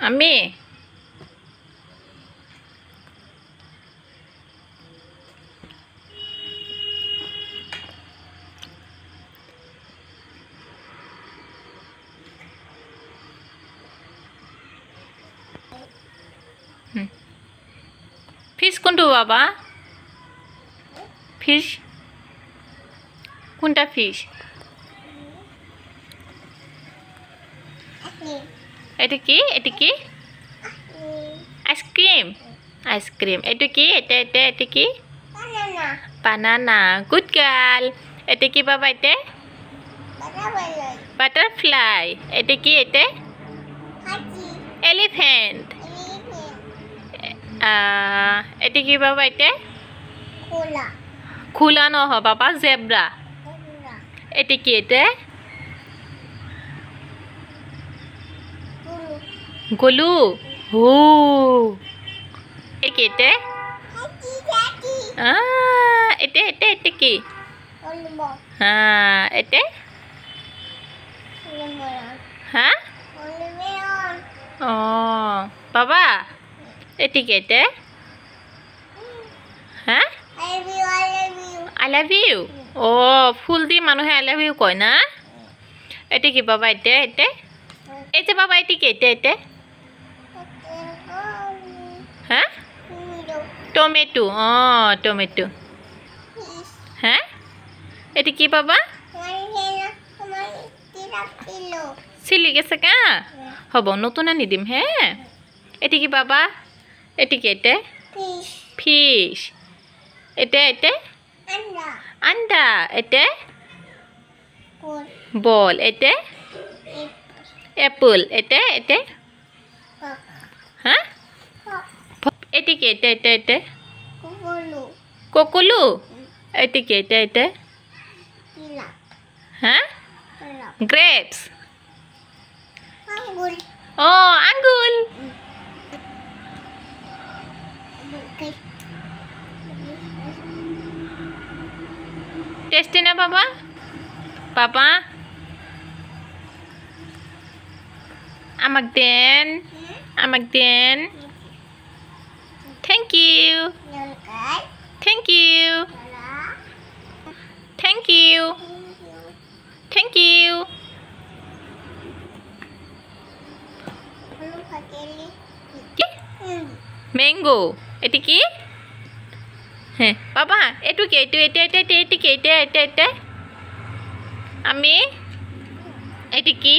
আমি ফিশ কোনটো বাবা ফিশ কোনটা ফিশ এটা কি আইসক্রিম এটা কি এটা কি বানানা গুড গার্ল এটা কি বাবা এটা বাটারফ্লাই এটা কি এটা এলিফ্যান্ট এটা কি বাবা এটা খোলা নহয় বাবা জেব্রা এটা কি এটা গলু হো এটা এটা কি এটা হ্যাঁ বাবা এটা কি এটা হ্যাঁ I love you ফুল দি মানুহে I love you কয় না এটা কি বাবা এটা এটা বাবা এটা কি এটা হ্যাঁ টমেটো টমেটো হ্যাঁ এটা কি বাবা চিলি গেছে কা হ'ব নতুন আনি দিম হে এটা কি বাবা এটা কি এটা ফিশ এটা আন্ডা এটা বল এটা এপল এটা হ্যাঁ এটা কি এটা কোকোলু এটা কি এটা হ্যাঁ গ্রেপস আঙ্গুল টেস্টি না বাবা পাপা আমাক দেন থ্যাংক ইউ ম্যাঙ্গো এটা কি হ্যাঁ বাবা এটু কি এটা আমি এটা কি